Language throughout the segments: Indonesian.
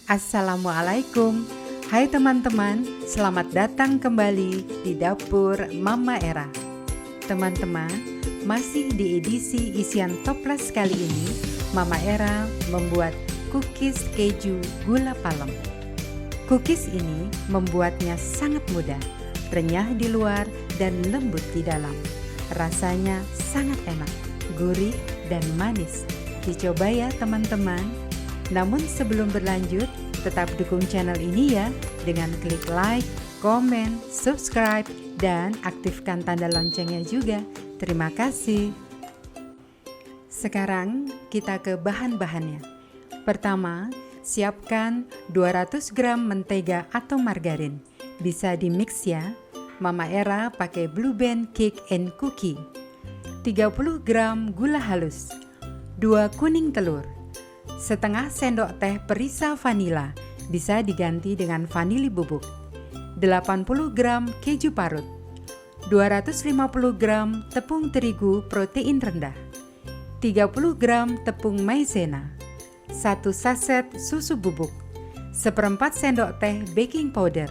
Assalamualaikum. Hai teman-teman, selamat datang kembali di Dapur Mama Era. Teman-teman, masih di edisi isian toples kali ini, Mama Era membuat cookies keju gula palem. Cookies ini membuatnya sangat mudah, renyah di luar dan lembut di dalam. Rasanya sangat enak, gurih dan manis. Dicoba ya teman-teman. Namun sebelum berlanjut, tetap dukung channel ini ya dengan klik like, komen, subscribe, dan aktifkan tanda loncengnya juga. Terima kasih. Sekarang kita ke bahan-bahannya. Pertama, siapkan 200 gram mentega atau margarin. Bisa di-mix ya. Mama Era pakai Blue Band Cake and Cookie. 30 gram gula halus. 2 kuning telur. Setengah sendok teh perisa vanila, bisa diganti dengan vanili bubuk. 80 gram keju parut. 250 gram tepung terigu protein rendah. 30 gram tepung maizena. 1 saset susu bubuk. 1/4 sendok teh baking powder.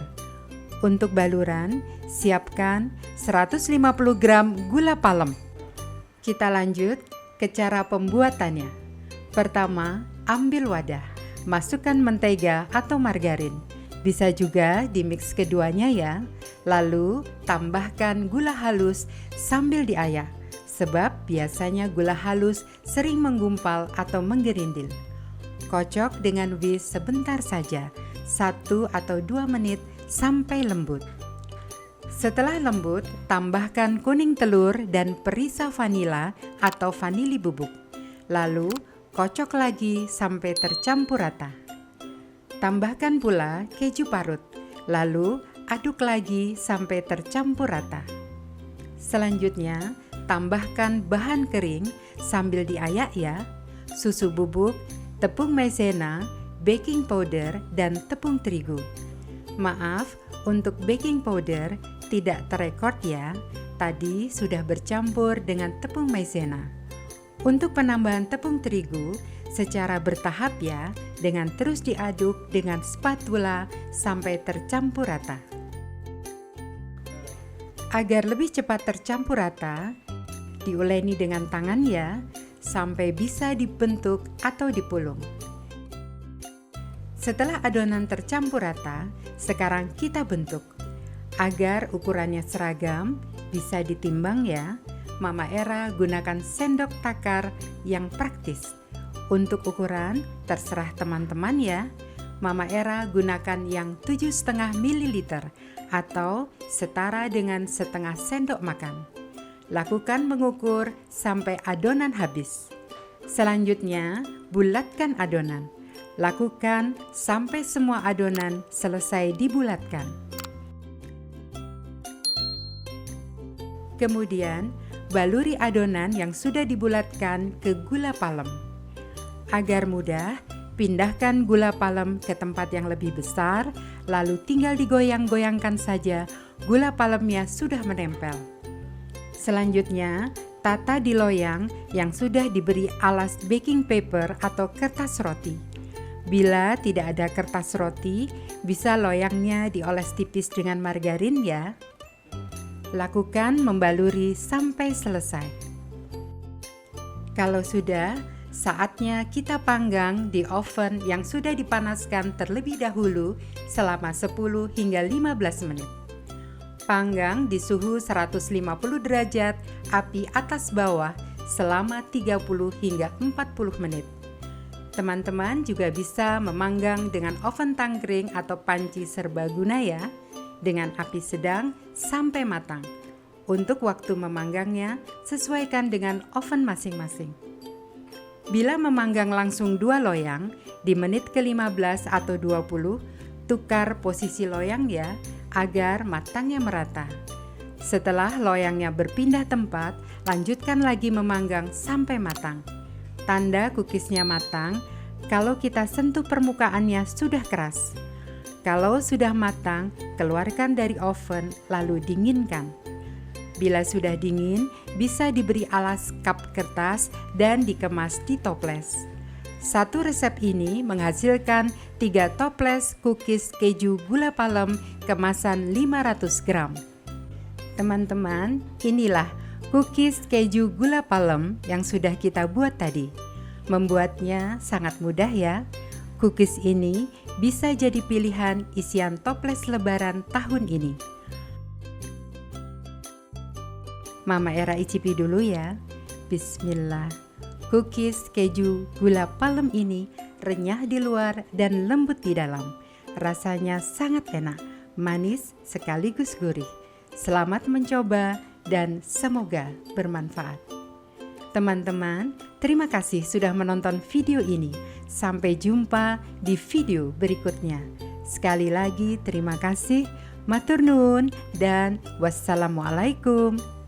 Untuk baluran, siapkan 150 gram gula palem. Kita lanjut ke cara pembuatannya. Pertama, ambil wadah, masukkan mentega atau margarin. Bisa juga dimix keduanya ya. Lalu tambahkan gula halus sambil diayak, sebab biasanya gula halus sering menggumpal atau menggerindil. Kocok dengan whisk sebentar saja, 1 atau 2 menit sampai lembut. Setelah lembut, tambahkan kuning telur dan perisa vanila atau vanili bubuk. Lalu kocok lagi sampai tercampur rata. Tambahkan pula keju parut, lalu aduk lagi sampai tercampur rata. Selanjutnya, tambahkan bahan kering sambil diayak ya, susu bubuk, tepung maizena, baking powder, dan tepung terigu. Maaf, untuk baking powder tidak terekord ya, tadi sudah bercampur dengan tepung maizena. Untuk penambahan tepung terigu secara bertahap ya, dengan terus diaduk dengan spatula sampai tercampur rata. Agar lebih cepat tercampur rata, diuleni dengan tangan ya, sampai bisa dibentuk atau dipulung. Setelah adonan tercampur rata, sekarang kita bentuk. Agar ukurannya seragam, bisa ditimbang ya. Mama Era gunakan sendok takar yang praktis. Untuk ukuran terserah teman-teman ya. Mama Era gunakan yang 7,5 ml atau setara dengan setengah sendok makan. Lakukan mengukur sampai adonan habis. Selanjutnya, bulatkan adonan. Lakukan sampai semua adonan selesai dibulatkan. Kemudian, baluri adonan yang sudah dibulatkan ke gula palem. Agar mudah, pindahkan gula palem ke tempat yang lebih besar, lalu tinggal digoyang-goyangkan saja, gula palemnya sudah menempel. Selanjutnya, tata di loyang yang sudah diberi alas baking paper atau kertas roti. Bila tidak ada kertas roti, bisa loyangnya dioles tipis dengan margarin ya. Lakukan membaluri sampai selesai. Kalau sudah, saatnya kita panggang di oven yang sudah dipanaskan terlebih dahulu selama 10 hingga 15 menit. Panggang di suhu 150 derajat, api atas bawah selama 30 hingga 40 menit. Teman-teman juga bisa memanggang dengan oven tangkring atau panci serbaguna ya, dengan api sedang sampai matang. Untuk waktu memanggangnya, sesuaikan dengan oven masing-masing. Bila memanggang langsung 2 loyang, di menit ke-15 atau 20, tukar posisi loyang ya, agar matangnya merata. Setelah loyangnya berpindah tempat, lanjutkan lagi memanggang sampai matang. Tanda cookiesnya matang, kalau kita sentuh permukaannya sudah keras. Kalau sudah matang, keluarkan dari oven lalu dinginkan. Bila sudah dingin, bisa diberi alas kap kertas dan dikemas di toples. Satu resep ini menghasilkan 3 toples cookies keju gula palem kemasan 500 gram. Teman-teman, inilah cookies keju gula palem yang sudah kita buat tadi. Membuatnya sangat mudah ya. Cookies ini bisa jadi pilihan isian toples lebaran tahun ini. Mama Era icipi dulu ya. Bismillah. Cookies keju gula palem ini renyah di luar dan lembut di dalam. Rasanya sangat enak, manis sekaligus gurih. Selamat mencoba dan semoga bermanfaat. Teman-teman, terima kasih sudah menonton video ini. Sampai jumpa di video berikutnya. Sekali lagi terima kasih. Matur nuwun dan wassalamualaikum.